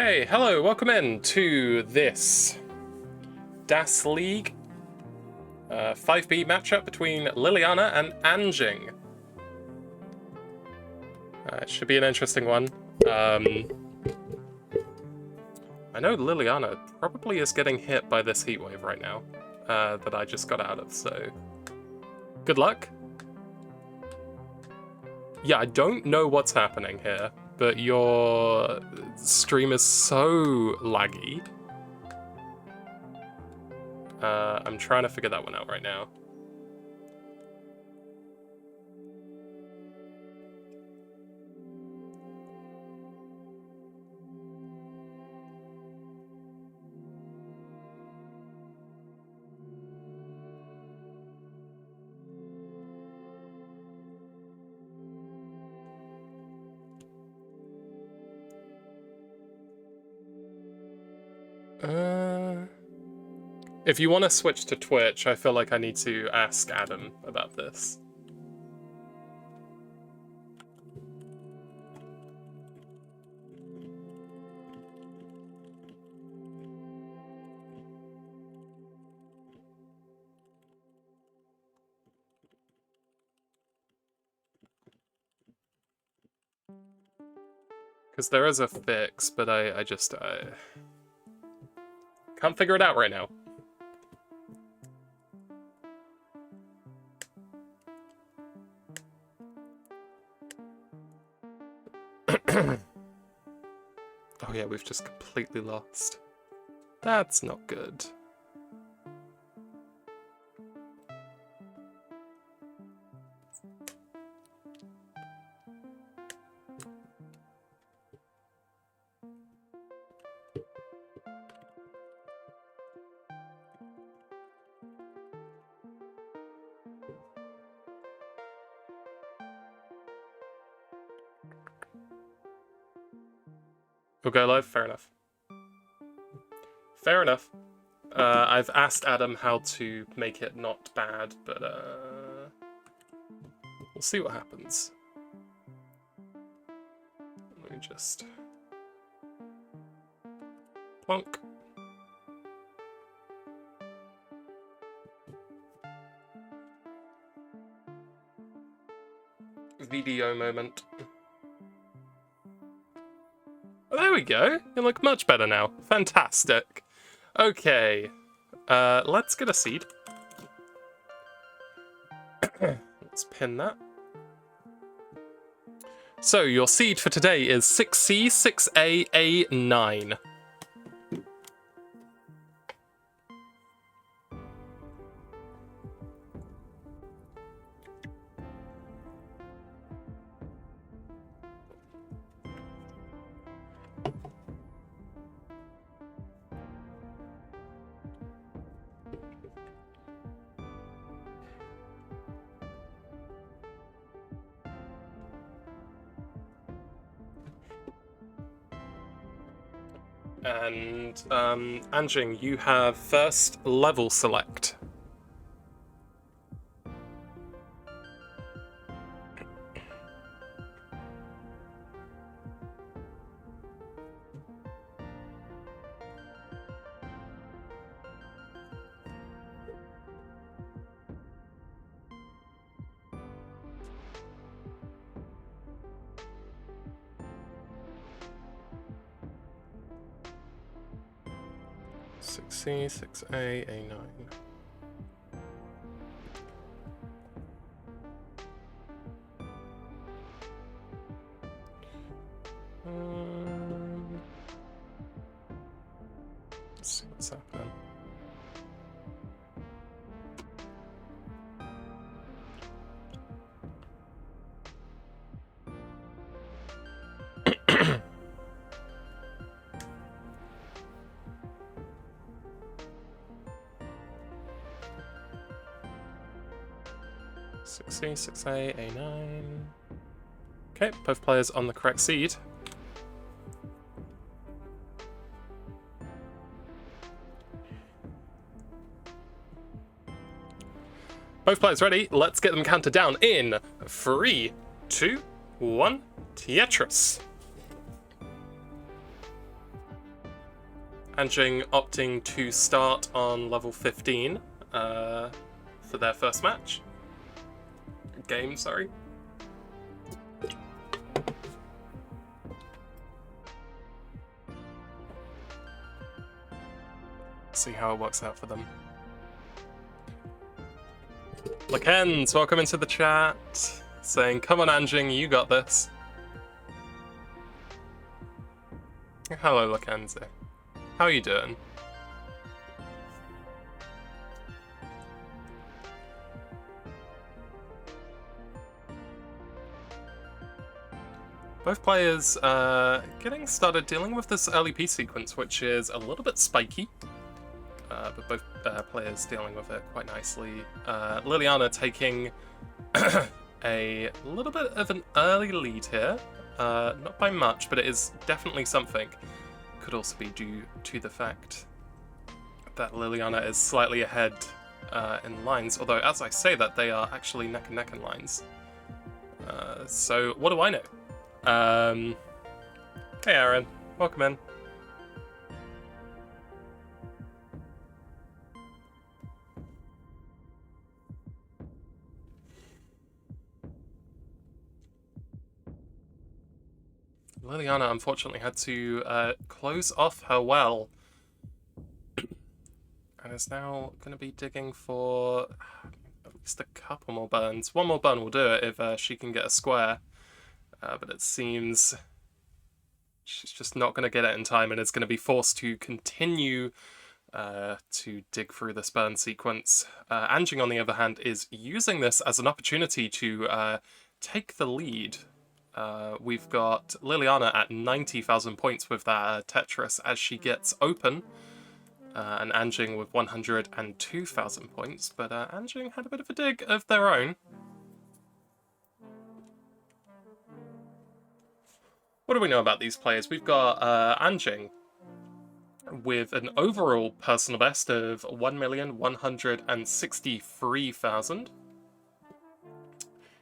Okay, hello, welcome in to this Das League 5B matchup between Liliana and Anjing. It should be an interesting one. I know Liliana probably is getting hit by this heatwave right now that I just got out of, so good luck. Yeah, I don't know what's happening here, but your stream is so laggy. I'm trying to figure that one out right now. If you want to switch to Twitch, I feel like I need to ask Adam about this. Because there is a fix, but I just can't figure it out right now. Oh yeah, we've just completely lost. That's not good. We'll go live? Fair enough. Fair enough. I've asked Adam how to make it not bad, but we'll see what happens. Let me just plonk. Video moment. There we go. You look much better now. Fantastic. Okay. Let's get a seed. Let's pin that. So, your seed for today is 6C, 6A, A9. And, Anjing, you have first level select. C, 6A, A9. Let's see what's happening. C, 6A, A9. Okay, both players on the correct seed. Both players ready. Let's get them counted down in 3, 2, 1. Tetris. Anjing opting to start on level 15 for their first match. Game, sorry. See how it works out for them. Lekens, welcome into the chat. Saying, come on Anjing, you got this. Hello Lekens. How are you doing? Both players getting started dealing with this early piece sequence, which is a little bit spiky. But both players dealing with it quite nicely. Liliana taking a little bit of an early lead here. Not by much, but it is definitely something. Could also be due to the fact that Liliana is slightly ahead in lines, although as I say that, they are actually neck and neck in lines. So what do I know? Hey Aaron, welcome in. Liliana unfortunately had to close off her well and is now going to be digging for at least a couple more burns. One more burn will do it if she can get a square, but it seems she's just not going to get it in time and is going to be forced to continue to dig through this burn sequence. Anjing, on the other hand, is using this as an opportunity to take the lead. We've got Liliana at 90,000 points with that Tetris as she gets open, and Anjing with 102,000 points, but Anjing had a bit of a dig of their own. What do we know about these players? We've got Anjing with an overall personal best of 1,163,000.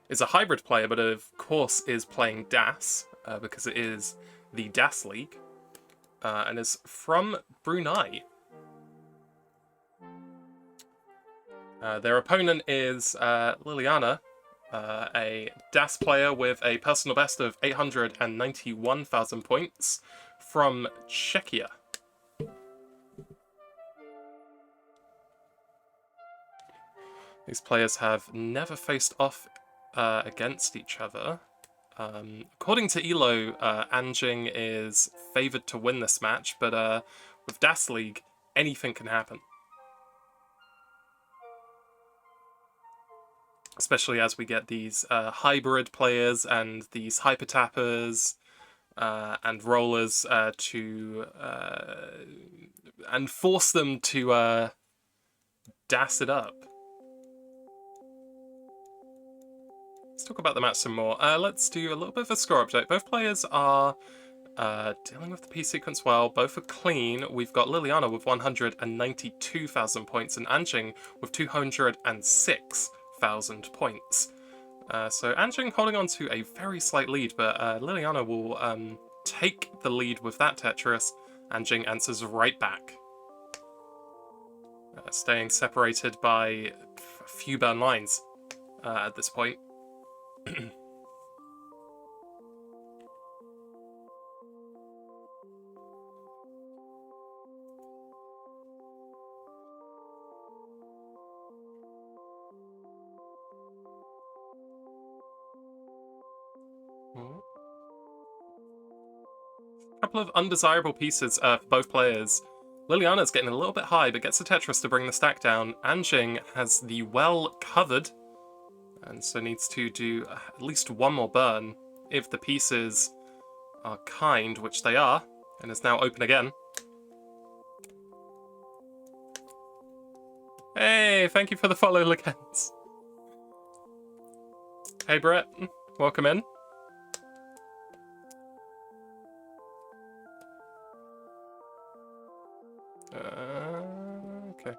Is a hybrid player, but of course is playing DAS, because it is the DAS League, and is from Brunei. Their opponent is Liliana, a DAS player with a personal best of 891,000 points from Czechia. These players have never faced off against each other. According to Elo, Anjing is favoured to win this match, but with DAS League, anything can happen. Especially as we get these hybrid players and these hyper tappers and rollers and force them to DAS it up. Let's talk about the match some more. Let's do a little bit of a score update. Both players are dealing with the piece sequence well. Both are clean. We've got Liliana with 192,000 points and Anjing with 206,000 points. So Anjing holding on to a very slight lead, but Liliana will take the lead with that Tetris. Anjing answers right back. Staying separated by a few burn lines at this point. Couple of undesirable pieces for both players. Liliana's getting a little bit high, but gets the Tetris to bring the stack down. Anjing has the well covered, and so needs to do at least one more burn if the pieces are kind, which they are, and is now open again. Hey, thank you for the follow, Lekens. Hey Brett, welcome in. Okay.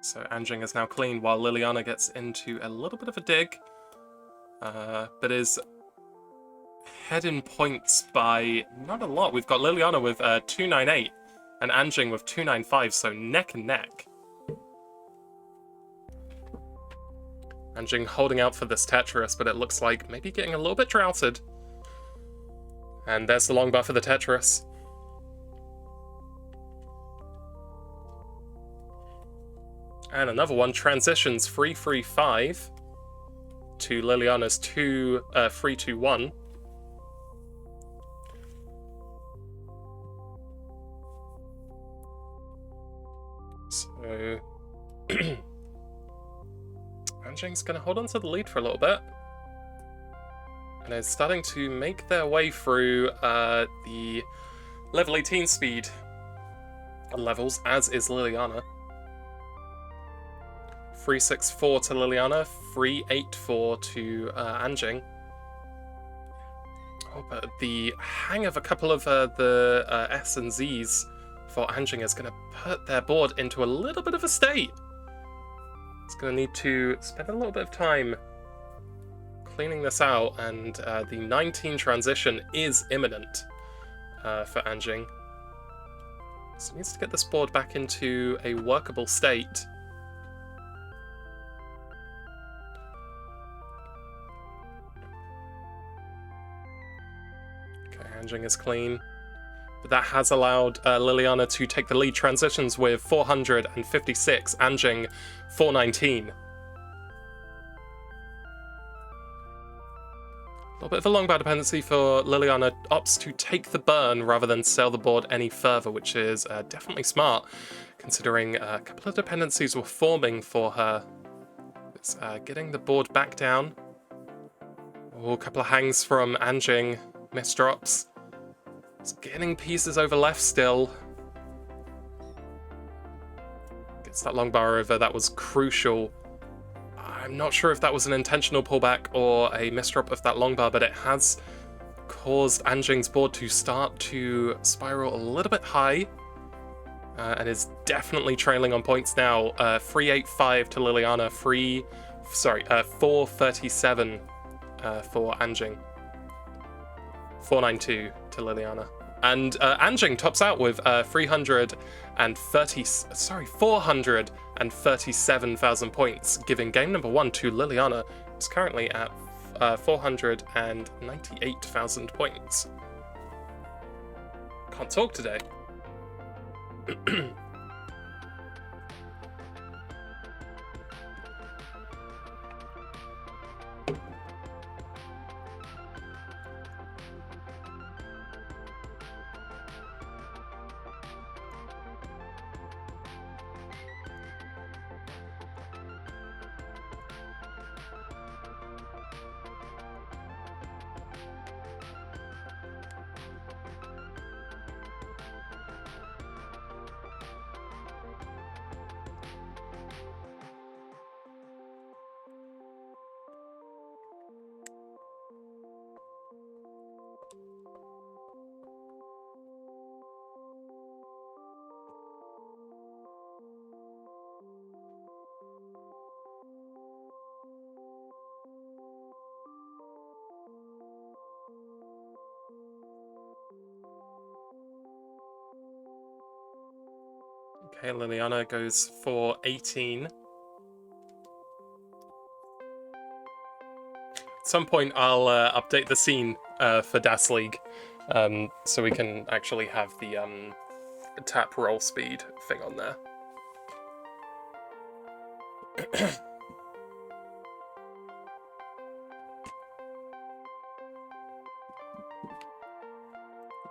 So Anjing is now clean while Liliana gets into a little bit of a dig. but is head in points by not a lot. We've got Liliana with 298 and Anjing with 295, so neck and neck. Anjing holding out for this Tetris, but it looks like maybe getting a little bit droughted. And there's the long bar for the Tetris. And another one transitions 3-3-5 to Liliana's 3-2-1. So Anjing's going to hold on to the lead for a little bit. And is starting to make their way through the level 18 speed levels, as is Liliana. 3-6-4 to Liliana, 3-8-4 to Anjing. Oh, but the hang of a couple of the S and Zs for Anjing is going to put their board into a little bit of a state. It's going to need to spend a little bit of time cleaning this out, and the 19 transition is imminent for Anjing. So it needs to get this board back into a workable state. Okay, Anjing is clean. But that has allowed Liliana to take the lead. Transitions with 456, Anjing 419. A little bit of a long bar dependency for Liliana. Opts to take the burn rather than sail the board any further, which is definitely smart, considering a couple of dependencies were forming for her. It's getting the board back down. Oh, a couple of hangs from Anjing. Misdrops. It's getting pieces over left still. Gets that long bar over. That was crucial. I'm not sure if that was an intentional pullback or a misdrop of that long bar, but it has caused Anjing's board to start to spiral a little bit high. And is definitely trailing on points now. 385 to Liliana. 437 for Anjing. 492 to Liliana. And Anjing tops out with 437,000 points, giving game number 1 to Liliana, who's currently at 498,000 points. Can't talk today. Okay, Liliana goes for 18. At some point, I'll update the scene for Das League, so we can actually have the tap roll speed thing on there.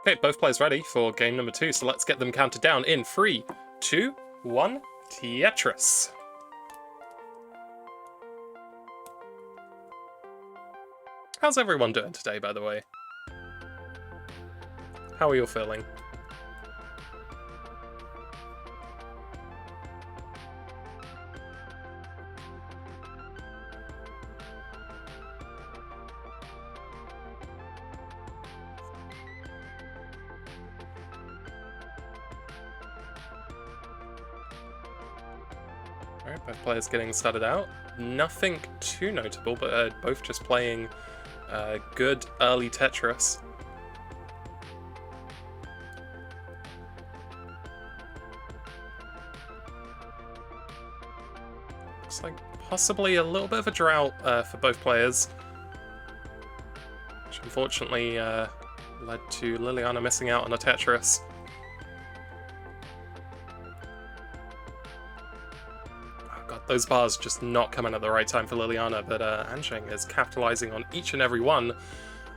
Okay, both players ready for game number 2, so let's get them counted down in 3, 2, 1, Tetris. How's everyone doing today, by the way? How are you feeling? Alright, both players getting started out. nothing too notable, but both just playing good early Tetris. Looks like possibly a little bit of a drought for both players, which unfortunately led to Liliana missing out on a Tetris. Oh god, those bars just not coming at the right time for Liliana, but Anjing is capitalizing on each and every one.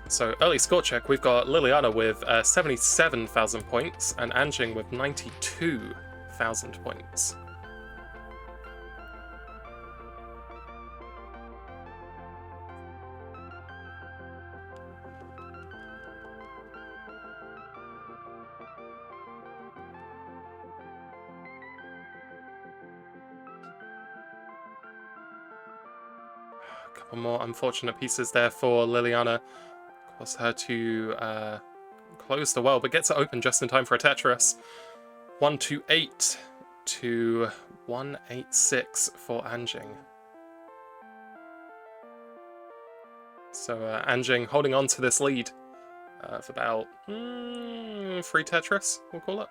So early score check, we've got Liliana with 77,000 points and Anjing with 92,000 points. A couple more unfortunate pieces there for Liliana. Cause her to close the well, but gets it open just in time for a Tetris. 128 to 186 for Anjing. So Anjing holding on to this lead of about 3 Tetris, we'll call it.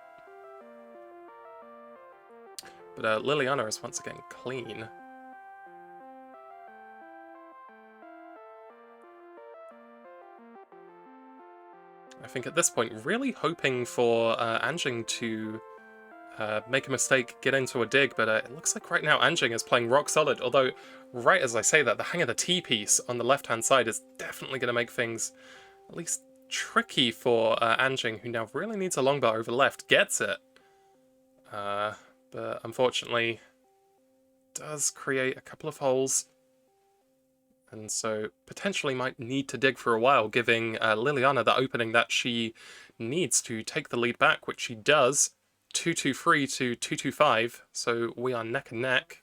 But Liliana is once again clean. I think at this point, really hoping for Anjing to make a mistake, get into a dig, but it looks like right now Anjing is playing rock solid, although right as I say that, the hang of the T-piece on the left-hand side is definitely going to make things at least tricky for Anjing, who now really needs a long bar over left. Gets it, but unfortunately does create a couple of holes, and so potentially might need to dig for a while, giving Liliana the opening that she needs to take the lead back, which she does. 2-2-3 to 2-2-5, so we are neck and neck.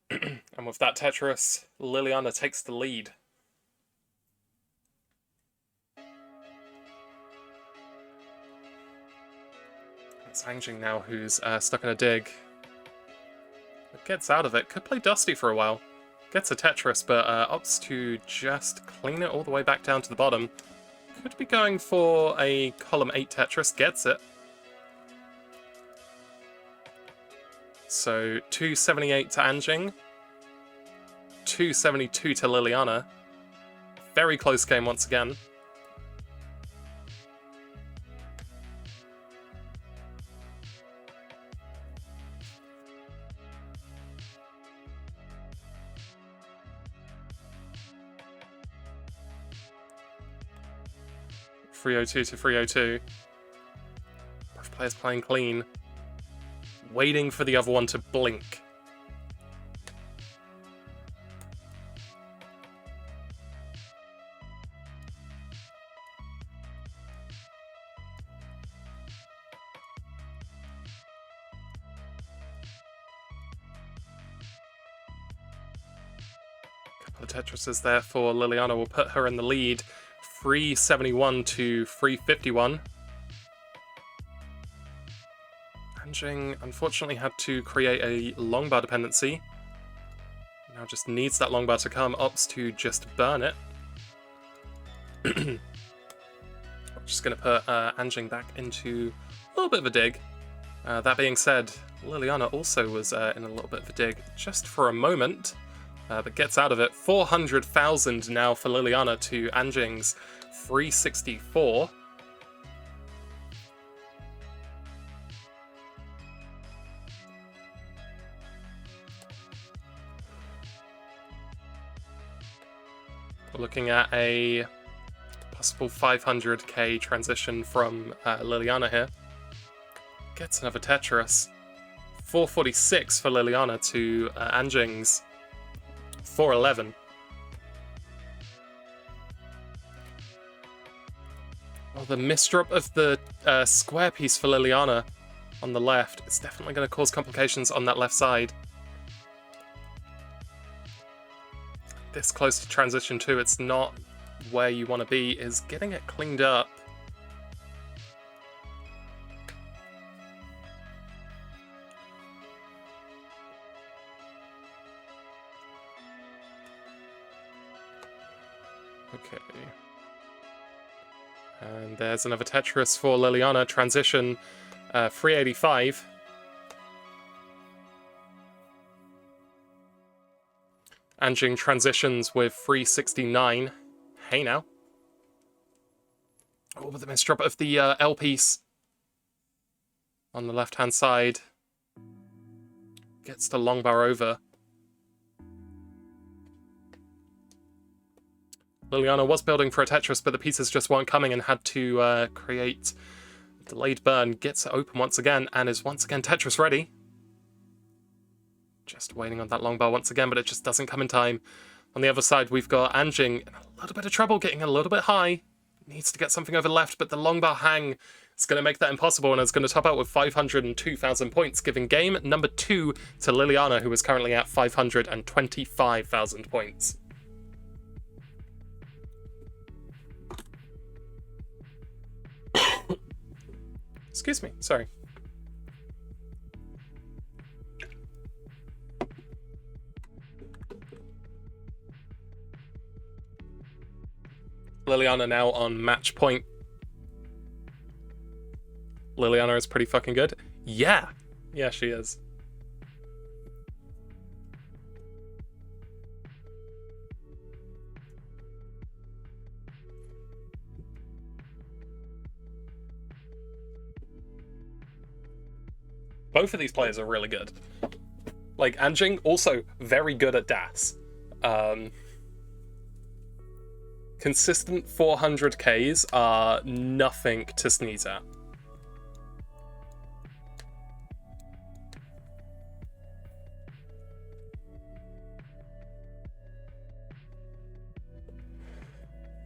And with that Tetris, Liliana takes the lead. It's Anjing now who's stuck in a dig. But gets out of it. Could play Dusty for a while. Gets a Tetris, but opts to just clean it all the way back down to the bottom. Could be going for a column 8 Tetris. Gets it. So 278 to Anjing. 272 to Liliana. Very close game once again. .302 to 302. Both players playing clean. Waiting for the other one to blink. Couple of Tetrises there for Liliana will put her in the lead. 371 to 351. Anjing unfortunately had to create a long bar dependency. Now just needs that long bar to come, opts to just burn it. I'm just going to put Anjing back into a little bit of a dig. That being said, Liliana also was in a little bit of a dig just for a moment. But gets out of it. 400,000 now for Liliana to Anjing's 364. We're looking at a possible 500k transition from Liliana here. Gets another Tetris. 446 for Liliana to Anjing's 411. Oh, the misdrop of the square piece for Liliana on the left is definitely going to cause complications on that left side. This close to transition 2, it's not where you want to be, is getting it cleaned up. Okay. And there's another Tetris for Liliana. Transition 385. Anjing transitions with 369. Hey now. Oh, but the misdrop of the L piece on the left-hand side. Gets the long bar over. Liliana was building for a Tetris, but the pieces just weren't coming and had to create a delayed burn. Gets it open once again and is once again Tetris ready. Just waiting on that long bar once again, but it just doesn't come in time. On the other side, we've got Anjing in a little bit of trouble, getting a little bit high. Needs to get something over left, but the long bar hang is going to make that impossible, and it's going to top out with 502,000 points, giving game number 2 to Liliana, who is currently at 525,000 points. Excuse me, sorry. Liliana now on match point. Liliana is pretty fucking good. Yeah. Yeah, she is. Both of these players are really good. Like, Anjing, also very good at DAS. Consistent 400Ks are nothing to sneeze at.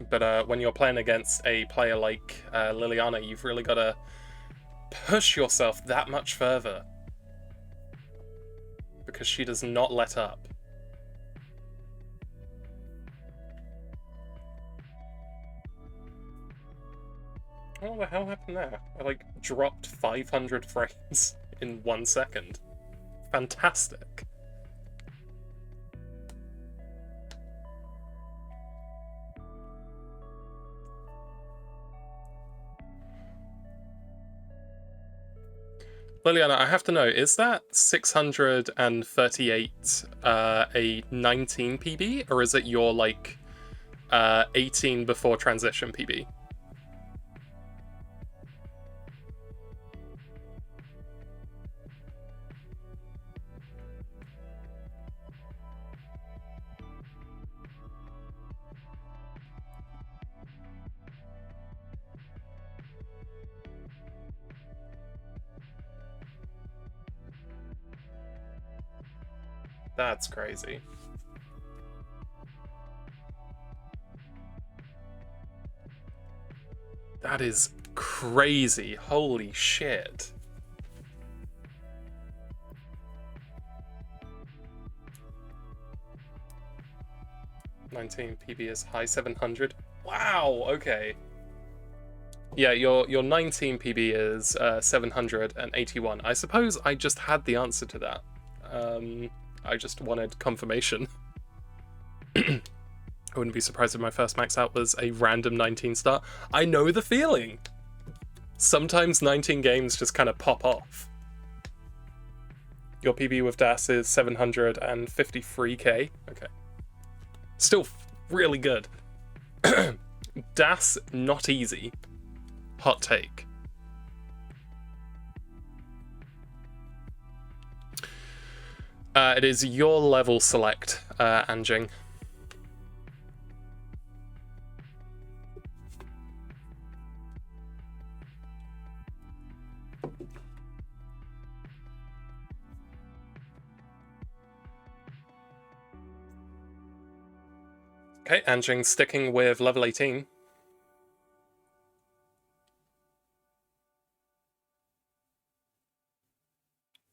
But when you're playing against a player like Liliana, you've really got to push yourself that much further. Because she does not let up. What the hell happened there? I like dropped 500 frames in 1 second. Fantastic. Liliana, I have to know, is that 638 a 19 PB, or is it your like 18 before transition PB? That's crazy. That is crazy. Holy shit. $19 PB is high 700. Wow, okay. Yeah, your 19 PB is 781. I suppose I just had the answer to that. I just wanted confirmation. I wouldn't be surprised if my first max out was a random 19 start. I know the feeling. Sometimes 19 games just kind of pop off. Your PB with DAS is 753k. Okay. Still really good. DAS, not easy. Hot take. It is your level select, Anjing. Okay, Anjing sticking with level 18.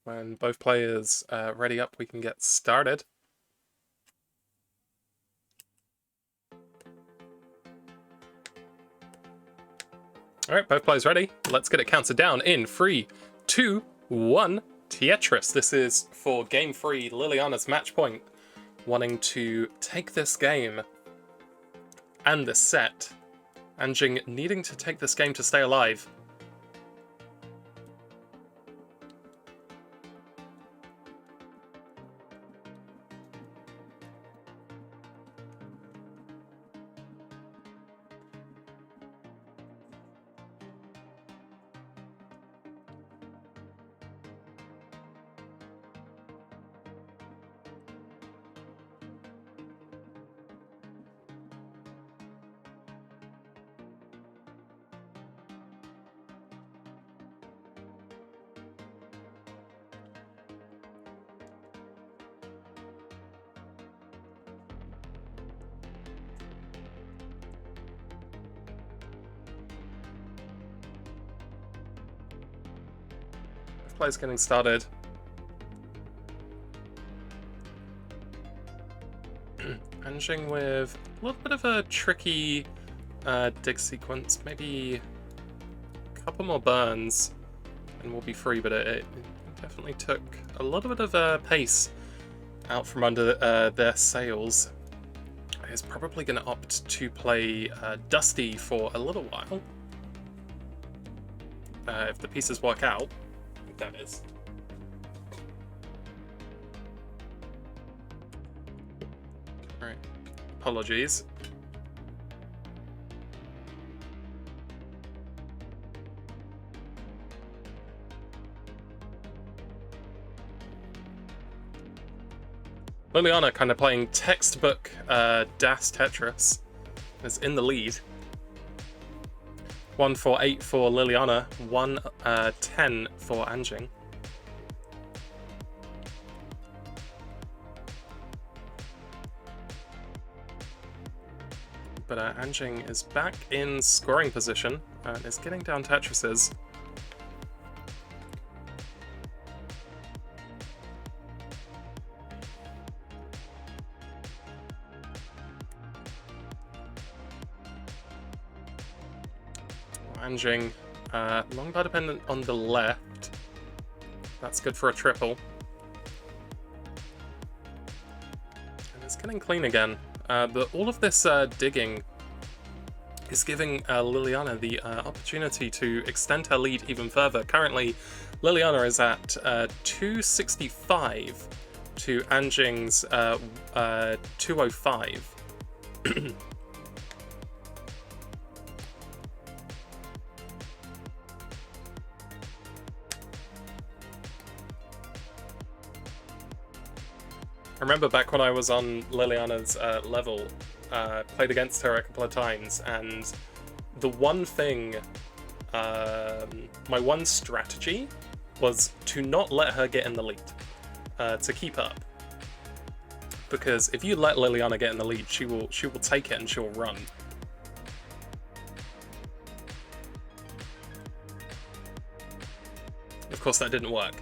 When both players ready up, we can get started. All right, both players ready. Let's get it counted down in 3, 2, 1. Tetris. This is for game 3, Liliana's match point, wanting to take this game and this set. Anjing needing to take this game to stay alive. Play's getting started. Anjing with a little bit of a tricky dig sequence. Maybe a couple more burns and we'll be free, but it definitely took a little bit of pace out from under their sails. Is probably going to opt to play Dusty for a little while. If the pieces work out. That is. Right. Apologies. Liliana kind of playing textbook Das Tetris is in the lead. 1-4-8 for Liliana, 1-10 for Anjing. But Anjing is back in scoring position and is getting down Tetrises. Anjing, long bar dependent on the left. That's good for a triple. And it's getting clean again. But all of this digging is giving Liliana the opportunity to extend her lead even further. Currently, Liliana is at 265 to Anjing's 205. I remember back when I was on Liliana's level, played against her a couple of times, and the one thing, my one strategy was to not let her get in the lead, to keep up. Because if you let Liliana get in the lead, she will take it and she'll run. Of course, that didn't work.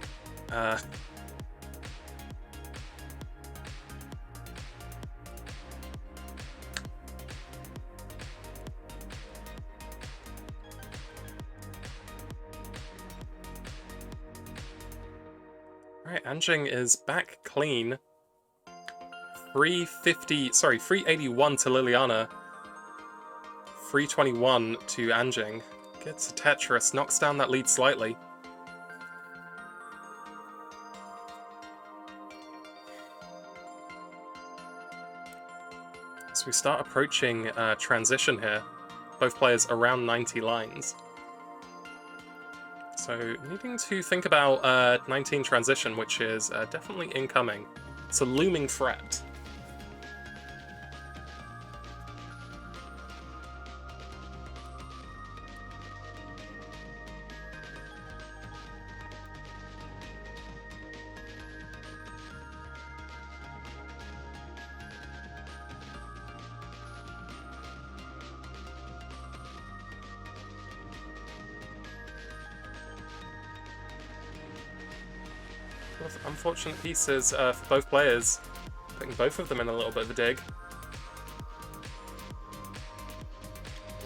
Alright, Anjing is back clean. 381 to Liliana. 321 to Anjing. Gets a Tetris, knocks down that lead slightly. So we start approaching transition here. Both players around 90 lines. So needing to think about 19 transition, which is definitely incoming. It's a looming threat. Unfortunate pieces for both players, putting both of them in a little bit of a dig.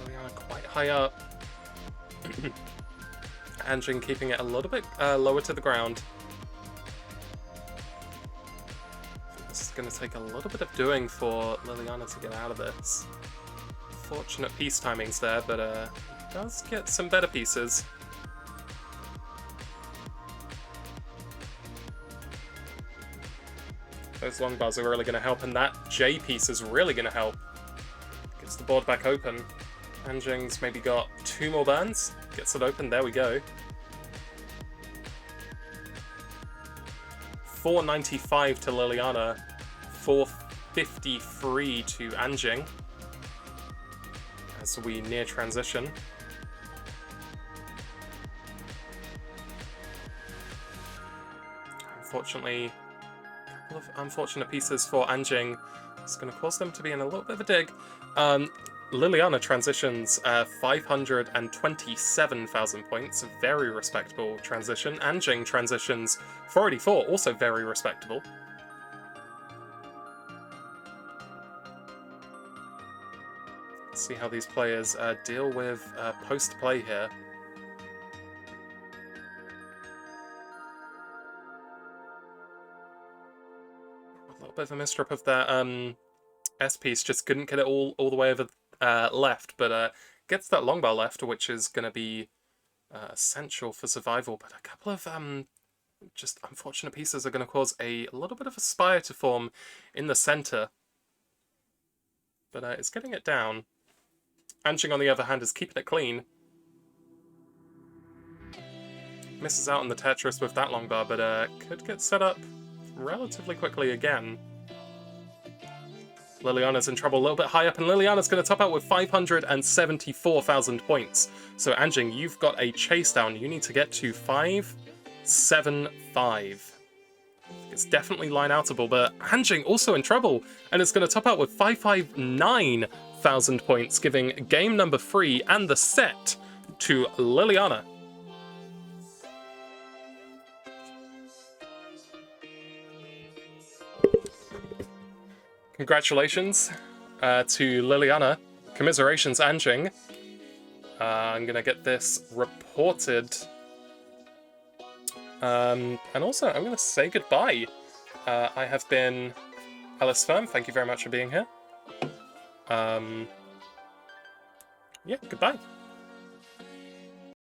Liliana quite high up. Anjing keeping it a little bit lower to the ground. This is going to take a little bit of doing for Liliana to get out of this. Unfortunate piece timings there, but does get some better pieces. Those long bars are really going to help, and that J piece is really going to help. Gets the board back open. Anjing's maybe got 2 more burns. Gets it open, there we go. 495 to Liliana, 453 to Anjing. As we near transition. Unfortunately, a couple of unfortunate pieces for Anjing. It's going to cause them to be in a little bit of a dig. Liliana transitions 527,000 points, very respectable transition. Anjing transitions 484, also very respectable. Let's see how these players deal with post-play here. A little bit of a mistrip of that S-piece, just couldn't get it all the way over left, but gets that long bar left, which is going to be essential for survival. But a couple of just unfortunate pieces are going to cause a little bit of a spire to form in the center. But it's getting it down. Anjing, on the other hand, is keeping it clean. Misses out on the Tetris with that long bar, but could get set up relatively quickly again. Liliana's in trouble a little bit high up, and Liliana's going to top out with 574,000 points. So Anjing, you've got a chase down. You need to get to 575. It's definitely line-outable, but Anjing also in trouble, and it's going to top out with 559,000 points, giving game number 3 and the set to Liliana. Congratulations to Liliana. Commiserations, Anjing. I'm going to get this reported. And also, I'm going to say goodbye. I have been Ellis Firm. Thank you very much for being here. Yeah, goodbye.